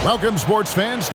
Welcome, sports fans.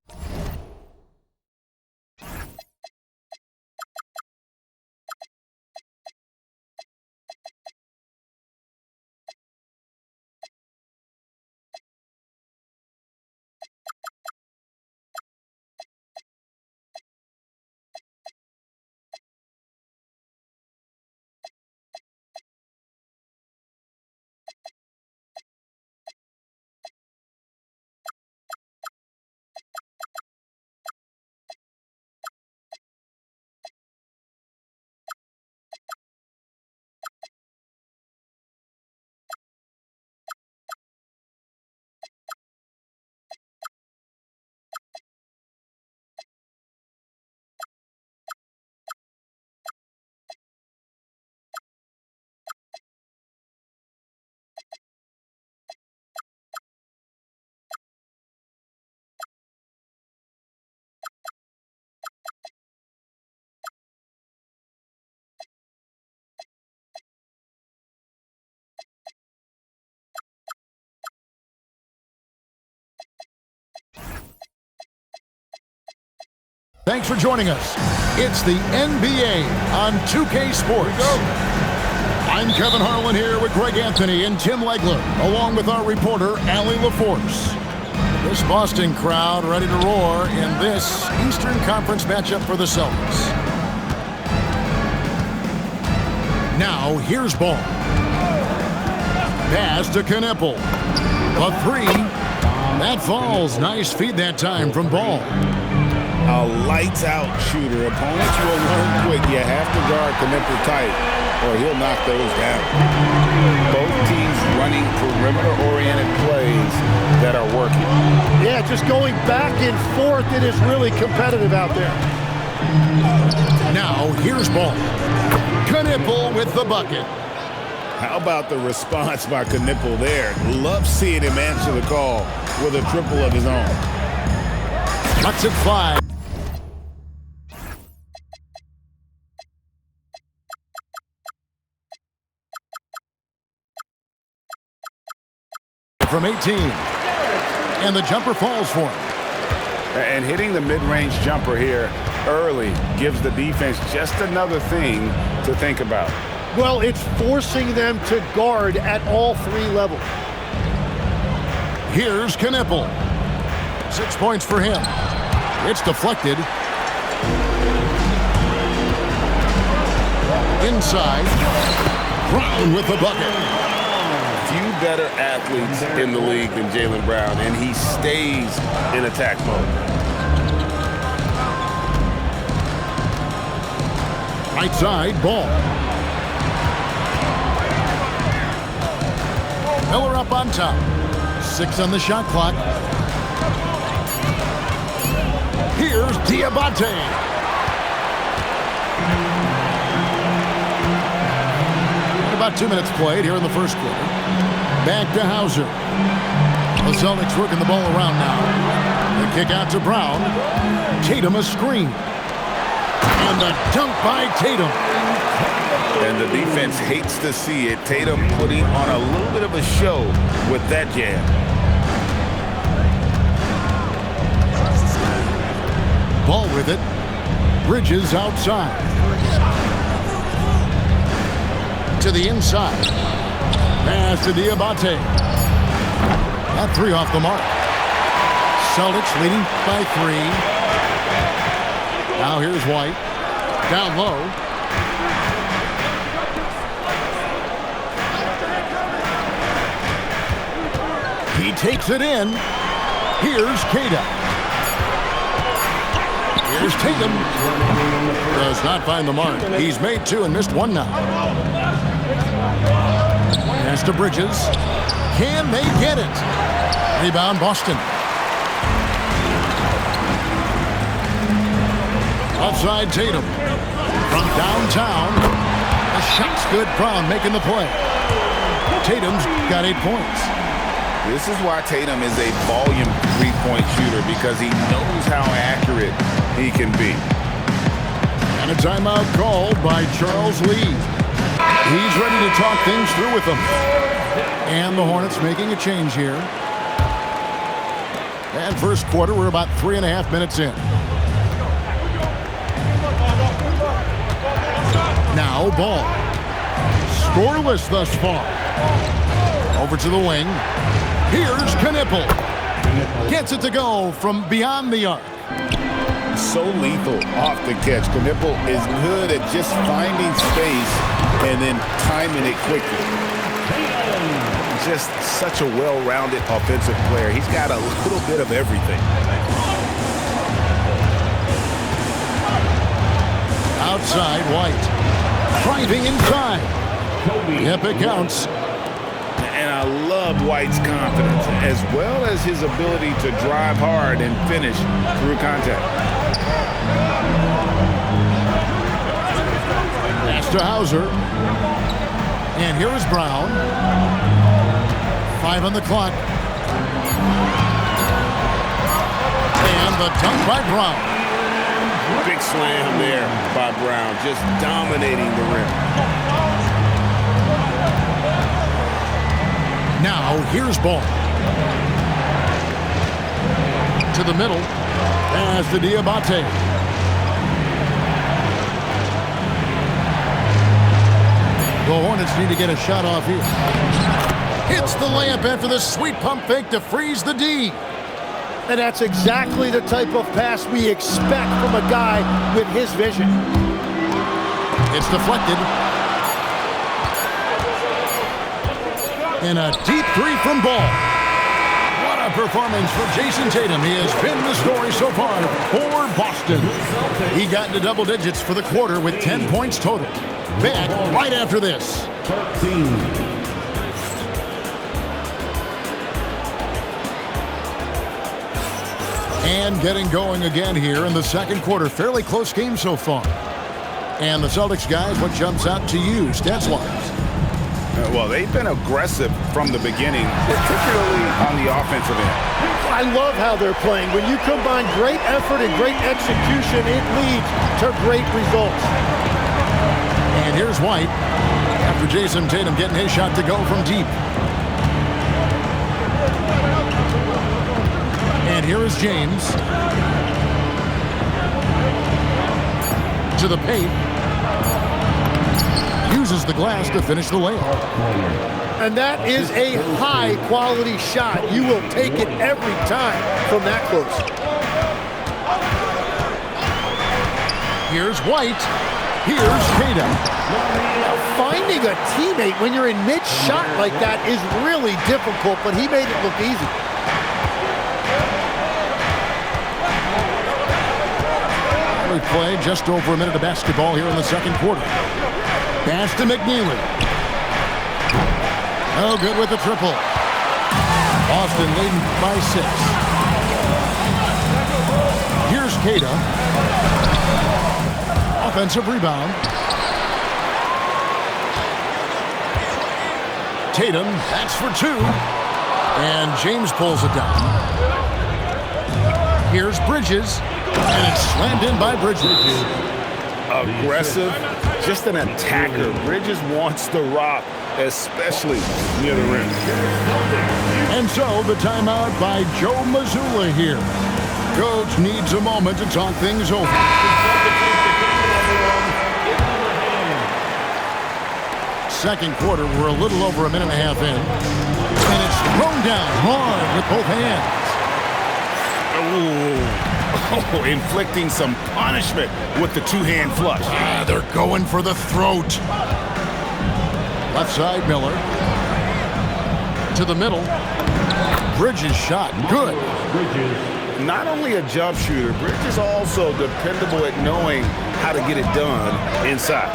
Thanks for joining us. It's the NBA on 2K Sports. I'm Kevin Harlan here with Greg Anthony and Tim Legler, along with our reporter, Allie LaForce. This Boston crowd ready to roar in this Eastern Conference matchup for the Celtics. Now, here's ball. Pass to Knueppel. A three. That falls. Nice feed that time from Ball. A lights-out shooter. Opponents will learn quick. You have to guard Knueppel tight, or he'll knock those down. Both teams running perimeter-oriented plays that are working. Yeah, just going back and forth. It is really competitive out there. Now, here's Ball. Knueppel with the bucket. How about the response by Knueppel there? Love seeing him answer the call with a triple of his own. Lets it fly. From 18. And the jumper falls for him. And hitting the mid-range jumper here early gives the defense just another thing to think about. Well, it's forcing them to guard at all three levels. Here's Knueppel. 6 points for him. It's deflected. Inside. Brown with the bucket. Few better athletes in the league than Jaylen Brown, and he stays in attack mode. Right side, Ball. Miller up on top. 6 on the shot clock. Here's Diabate. About 2 minutes played here in the first quarter. Back to Hauser. The Celtics working the ball around now. The kick out to Brown. Tatum a screen. And the dunk by Tatum. And the defense hates to see it. Tatum putting on a little bit of a show with that jam. Ball with it. Bridges outside. To the inside. Pass to Diabate. That three off the mark. Celtics leading by 3. Now here's White. Down low. He takes it in. Here's Kata. Here's Tatum. Does not find the mark. He's made 2 and missed 1 now. Pass to Bridges. Can they get it? Rebound Boston. Outside Tatum. From downtown. The shot's good. Brown making the play. Tatum's got 8 points. This is why Tatum is a volume three-point shooter, because he knows how accurate he can be. And a timeout called by Charles Lee. He's ready to talk things through with them. And the Hornets making a change here. And first quarter, we're about 3.5 minutes in. Now ball. Scoreless thus far. Over to the wing. Here's Knueppel. Gets it to go from beyond the arc. So lethal off the catch. Knueppel is good at just finding space and then timing it quickly. Just such a well-rounded offensive player. He's got a little bit of everything. Outside, White. Driving inside. Yep, it counts. And I love White's confidence, as well as his ability to drive hard and finish through contact. Pass to Hauser. And here is Brown. 5 on the clock. And the dunk by Brown. Big slam there by Brown, just dominating the rim. Now here's ball. To the middle. Pass to Diabate. The Hornets need to get a shot off here. Hits the layup after the sweet pump fake to freeze the D. And that's exactly the type of pass we expect from a guy with his vision. It's deflected. And a deep three from Ball. What a performance for Jason Tatum. He has been the story so far for Boston. He got into double digits for the quarter with 10 points total. Back right after this. And getting going again here in the second quarter. Fairly close game so far. And the Celtics guys, what jumps out to you stats-wise? Well, they've been aggressive from the beginning, particularly on the offensive end. I love how they're playing. When you combine great effort and great execution, it leads to great results. And here's White after Jason Tatum getting his shot to go from deep. And here is James. To the paint. Uses the glass to finish the layup. And that is a high-quality shot. You will take it every time from that close. Here's White. Here's Tatum. Finding a teammate when you're in mid-shot like that is really difficult, but he made it look easy. We play just over a minute of basketball here in the second quarter. Pass to McNeely. Oh, good with the triple. Boston leading by 6. Here's Keita. Offensive rebound. Tatum, that's for 2. And James pulls it down. Here's Bridges. And it's slammed in by Bridges. Aggressive, just an attacker. Bridges wants the rock, especially near the rim. And so the timeout by Joe Mazzulla here. Coach needs a moment to talk things over. Second quarter, we're a little over a minute and a half in. And it's thrown down hard with both hands. Oh, inflicting some punishment with the two-hand flush. They're going for the throat. Left side, Miller. To the middle. Bridges shot. Good. Not only a jump shooter, Bridges also dependable at knowing how to get it done inside.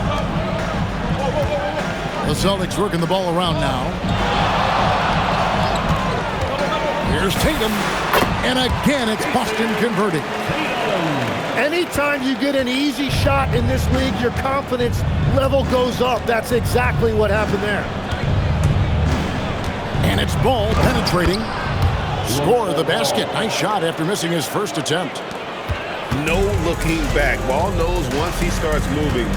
The Celtics working the ball around now. Here's Tatum. And again, it's Boston converting. Anytime you get an easy shot in this league, your confidence level goes up. That's exactly what happened there. And it's Ball penetrating. Score the basket. Nice shot after missing his first attempt. No looking back. Ball knows once he starts moving,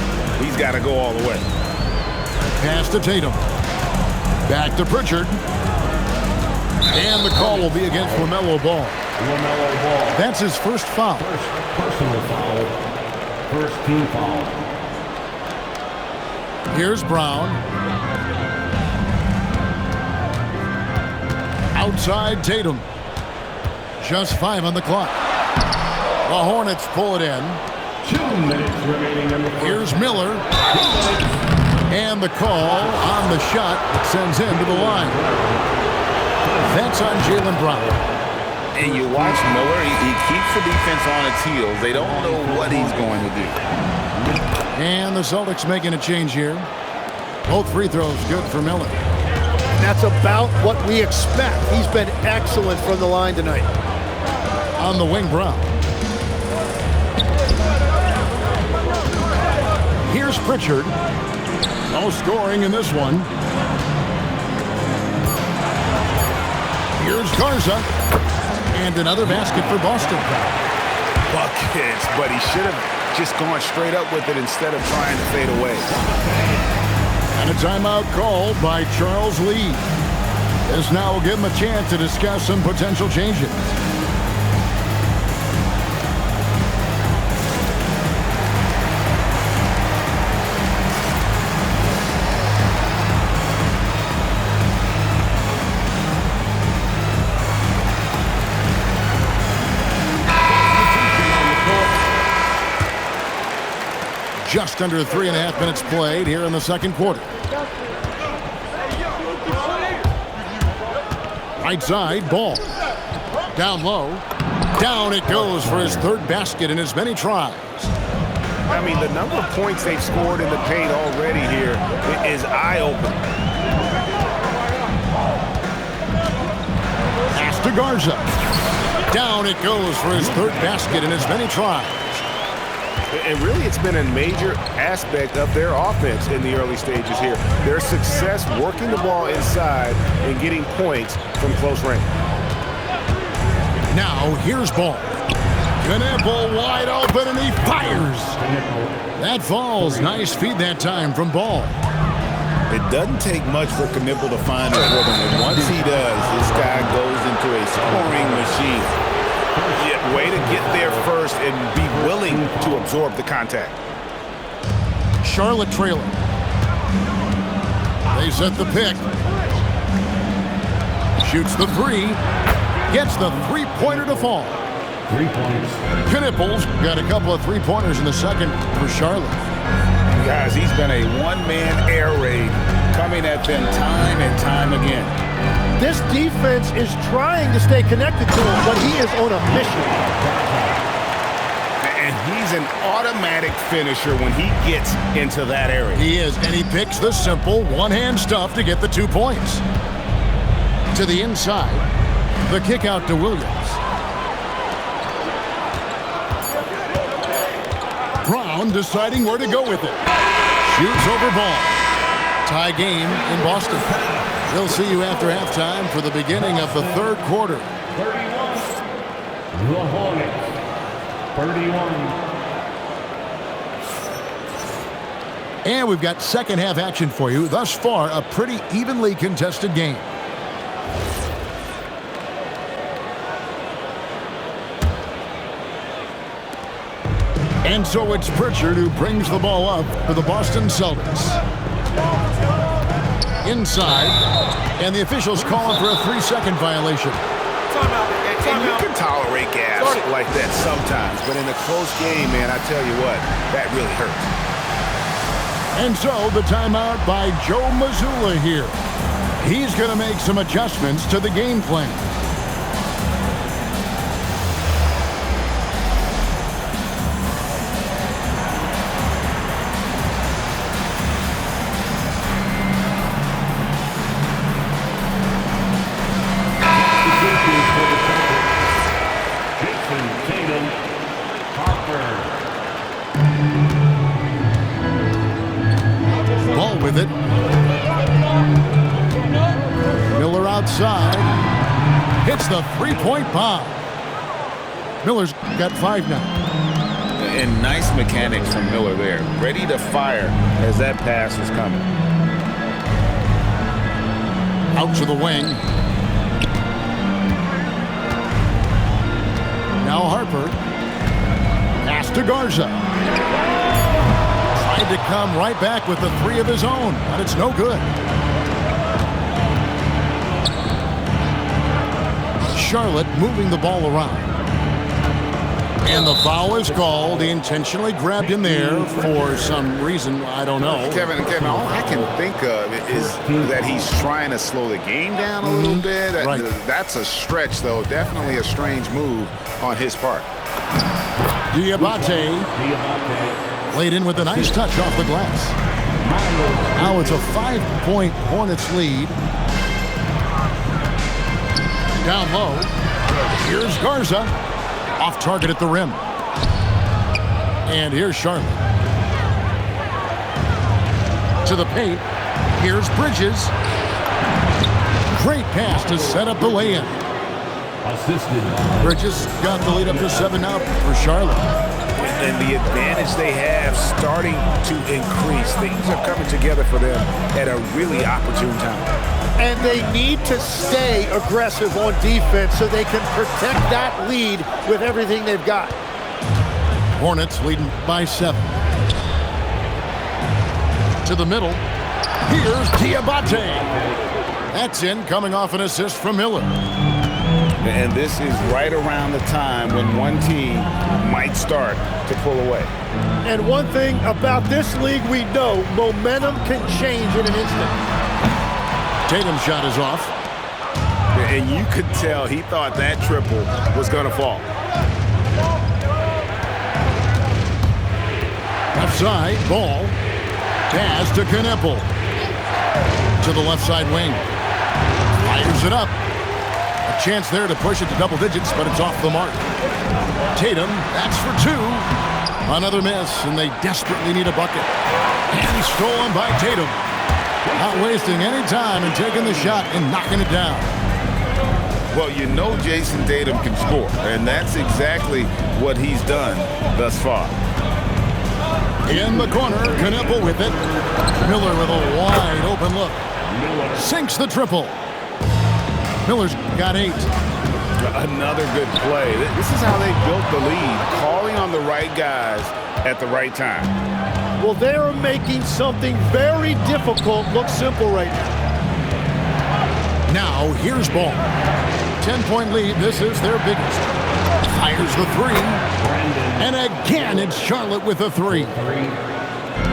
he's got to go all the way. Pass to Tatum. Back to Pritchard. And the call will be against LaMelo Ball. LaMelo Ball. That's his first foul. First personal foul. First team foul. Here's Brown. Outside Tatum. Just 5 on the clock. The Hornets pull it in. 2 minutes remaining in the first. Here's Miller. And the call on the shot sends him to the line. That's on Jaylen Brown. And you watch Miller, he keeps the defense on its heels. They don't know what he's going to do. And the Celtics making a change here. Both free throws good for Miller. That's about what we expect. He's been excellent from the line tonight. On the wing, Brown. Here's Pritchard. No scoring in this one. Here's Garza. And another basket for Boston. Buckets, but he should have just gone straight up with it instead of trying to fade away. And a timeout called by Charles Lee. This now will give him a chance to discuss some potential changes. Just under 3.5 minutes played here in the second quarter. Right side, Ball. Down low. Down it goes for his third basket in as many tries. I mean, the number of points they've scored in the paint already here is eye-opening. Pass to Garza. Down it goes for his third basket in as many tries. And really, it's been a major aspect of their offense in the early stages here. Their success working the ball inside and getting points from close range. Now, here's Ball. Knueppel wide open, and he fires. That falls. Nice feed that time from Ball. It doesn't take much for Knueppel to find a rhythm, and once he does, this guy goes into a scoring machine. Yeah, way to get there first and be willing to absorb the contact. Charlotte trailing. They set the pick. Shoots the three. Gets the three-pointer to fall. 3 points. Knueppel's got a couple of three-pointers in the second for Charlotte. Guys, he's been a one-man air raid coming at them time and time again. This defense is trying to stay connected to him, but he is on a mission. And he's an automatic finisher when he gets into that area. He is, and he picks the simple one-hand stuff to get the 2 points. To the inside, the kick out to Williams. Brown deciding where to go with it. Shoots over Ball. Tie game in Boston. We'll see you after halftime for the beginning of the third quarter. 31. The Hornets. 31. And we've got second half action for you. Thus far, a pretty evenly contested game. And so it's Pritchard who brings the ball up for the Boston Celtics. Inside, and the officials calling for a 3-second violation. And you can tolerate gas like that sometimes, but in a close game, man, I tell you what, that really hurts. And so the timeout by Joe Mazzulla here. He's going to make some adjustments to the game plan. With it. Miller outside. Hits the three-point bomb. Miller's got 5 now. And nice mechanics from Miller there. Ready to fire as that pass is coming. Out to the wing. Garza. Tried to come right back with the three of his own, but it's no good. Charlotte moving the ball around. And the foul is called. He intentionally grabbed him there for some reason. I don't know. Kevin, all I can think of is that he's trying to slow the game down a little bit. Right. That's a stretch, though. Definitely a strange move on his part. Diabate laid in with a nice touch off the glass. Now it's a 5-point Hornets lead. Down low. Here's Garza. Off target at the rim. And here's Charlotte. To the paint. Here's Bridges. Great pass to set up the lay-in. Bridges got the lead up to 7 now for Charlotte. And the advantage they have starting to increase. Things are coming together for them at a really opportune time. And they need to stay aggressive on defense so they can protect that lead with everything they've got. Hornets leading by 7. To the middle. Here's Diabate. That's in, coming off an assist from Miller. And this is right around the time when one team might start to pull away. And one thing about this league we know, momentum can change in an instant. Tatum's shot is off. And you could tell he thought that triple was going to fall. Left side, ball. Pass to Knueppel. To the left side wing. Fires it up. A chance there to push it to double digits, but it's off the mark. Tatum, that's for 2. Another miss, and they desperately need a bucket. And stolen by Tatum. Not wasting any time and taking the shot and knocking it down. Well, you know Jason Tatum can score, and that's exactly what he's done thus far. In the corner, Knueppel with it. Miller with a wide open look. Sinks the triple. Miller's got 8. Another good play. This is how they built the lead, calling on the right guys at the right time. Well, they're making something very difficult look simple right now. Now, here's ball. 10-point lead. This is their biggest. Fires the 3. And again, it's Charlotte with a 3.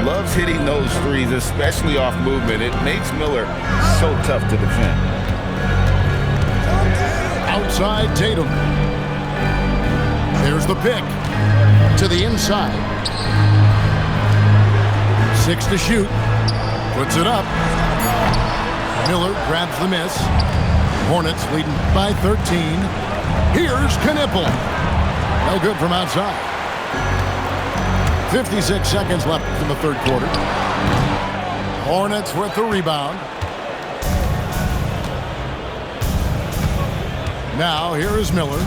Loves hitting those threes, especially off movement. It makes Miller so tough to defend. Outside Tatum. There's the pick. To the inside. 6 to shoot. Puts it up. Miller grabs the miss. Hornets leading by 13. Here's Knueppel. No good from outside. 56 seconds left in the third quarter. Hornets with the rebound. Now here is Miller.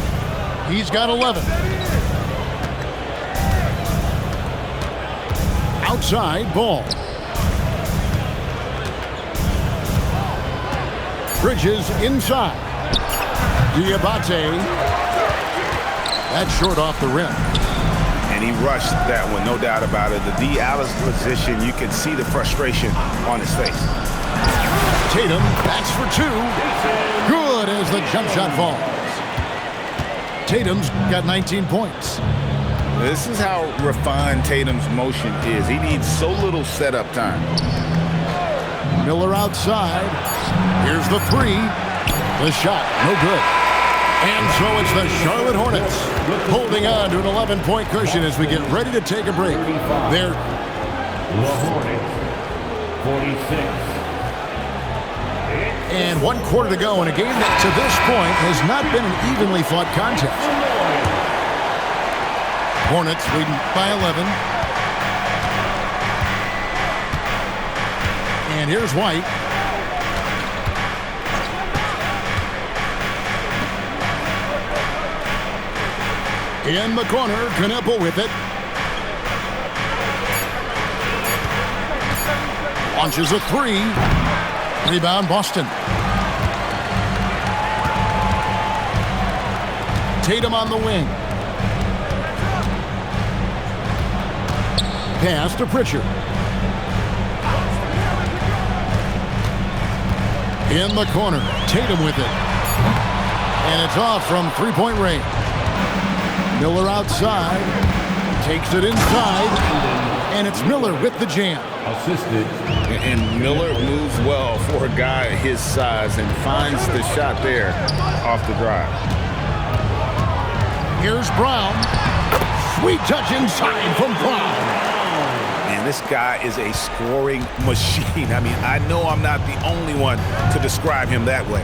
He's got 11. Outside ball. Bridges inside. Diabate. That's short off the rim. And he rushed that one, no doubt about it. The D. Alice position, you can see the frustration on his face. Tatum, that's for 2. Good as the jump shot falls. Tatum's got 19 points. This is how refined Tatum's motion is. He needs so little setup time. Miller outside. Here's the 3. The shot, no good. And so it's the Charlotte Hornets holding on to an 11-point cushion as we get ready to take a break. They're the Hornets, 46. And 1 quarter to go in a game that to this point has not been an evenly fought contest. Hornets leading by 11. And here's White. In the corner, Knueppel with it. Launches a 3. Rebound, Boston. Tatum on the wing. Pass to Pritchard. In the corner, Tatum with it. And it's off from three-point range. Miller outside, takes it inside, and it's Miller with the jam. Assisted. And Miller moves well for a guy his size and finds the shot there off the drive. Here's Brown. Sweet touch inside from Brown. Man, this guy is a scoring machine. I mean, I know I'm not the only one to describe him that way.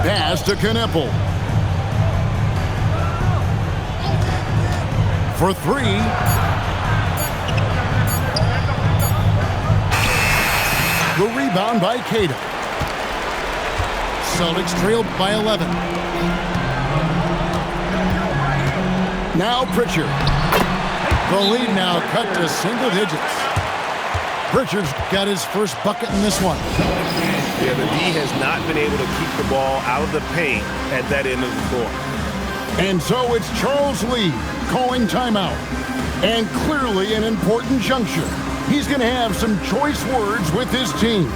Pass to Knueppel. For three. The rebound by Cato. Celtics trailed by 11. Now Pritchard. The lead now cut to single digits. Pritchard's got his first bucket in this one. Yeah, the D has not been able to keep the ball out of the paint at that end of the court. And so it's Charles Lee calling timeout. And clearly an important juncture. He's going to have some choice words with his team.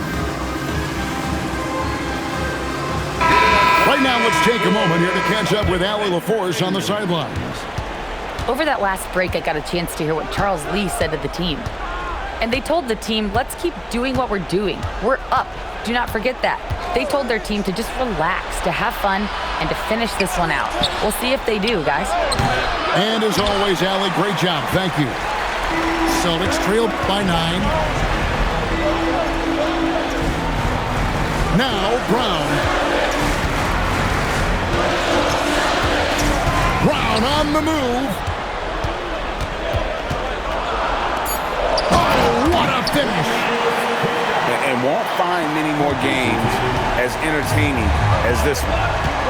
Right now, let's take a moment here to catch up with Allie LaForce on the sidelines. Over that last break, I got a chance to hear what Charles Lee said to the team. And they told the team, let's keep doing what we're doing. We're up. Do not forget that. They told their team to just relax, to have fun, and to finish this one out. We'll see if they do, guys. And as always, Allie, great job. Thank you. Celtics trailed by 9. Now Brown. Brown on the move. Oh, what a finish. And won't find many more games as entertaining as this one.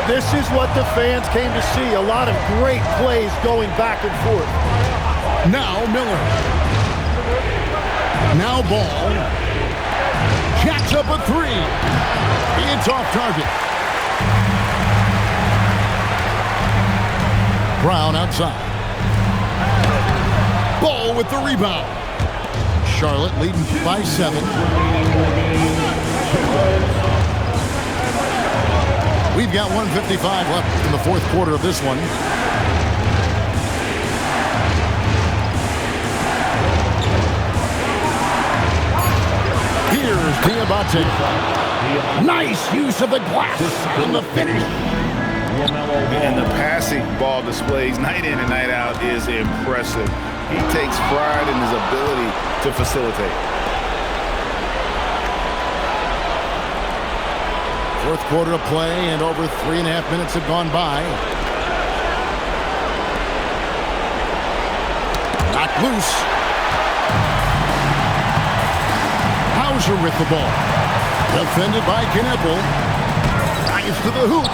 This is what the fans came to see. A lot of great plays going back and forth. Now Miller. Now Ball. Jacks up a three. It's off target. Brown outside. Ball with the rebound. Charlotte leading by 7. We've got 1:55 left in the fourth quarter of this one. Here's Diabate. Nice use of the glass on the finish. And the passing ball displays night in and night out is impressive. He takes pride in his ability to facilitate. Fourth quarter of play, and over 3.5 minutes have gone by. Knocked loose. Hauser with the ball. Defended by Knueppel. Drives to the hoop.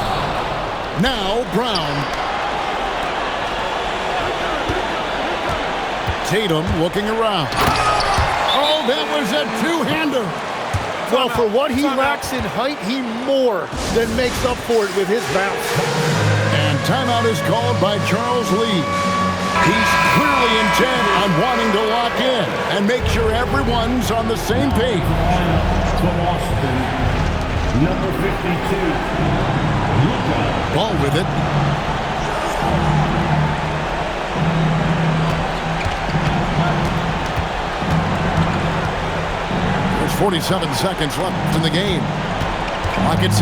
Now Brown. Tatum looking around. Oh, that was a two-hander. Well, for what he lacks in height, he more than makes up for it with his bounce. And timeout is called by Charles Lee. He's clearly intent on wanting to lock in and make sure everyone's on the same page. To Boston, number 52. Ball with it. There's 47 seconds left in the game. Clock at 6.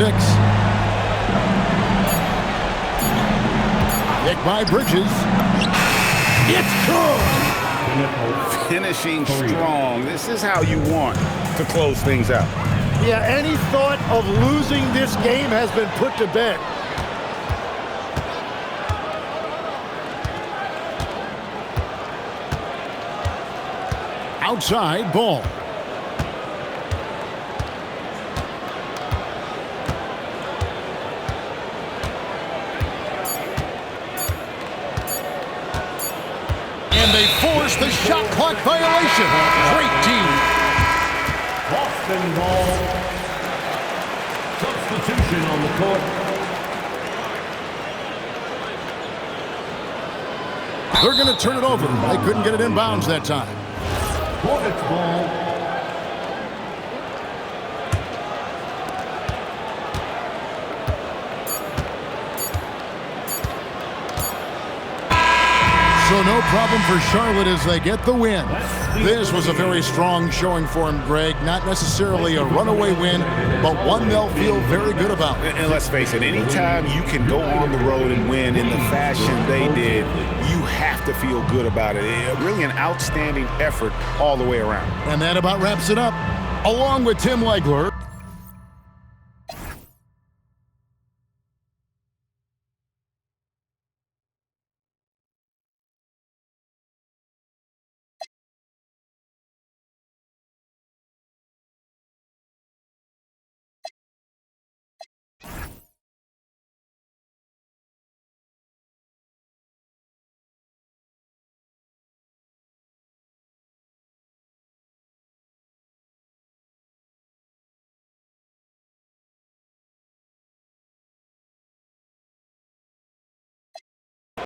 Pick by Bridges. It's good. Finishing strong. This is how you want to close things out. Yeah, any thought of losing this game has been put to bed. Outside Ball. And they force the shot clock violation. Great team. Boston ball. Substitution on the court. They're going to turn it over. They couldn't get it inbounds that time. Hornets ball. So no problem for Charlotte as they get the win. This was a very strong showing for him, Greg. Not necessarily a runaway win, but one they'll feel very good about. And let's face it, anytime you can go on the road and win in the fashion they did, you have to feel good about it. Really an outstanding effort all the way around. And that about wraps it up. Along with Tim Legler,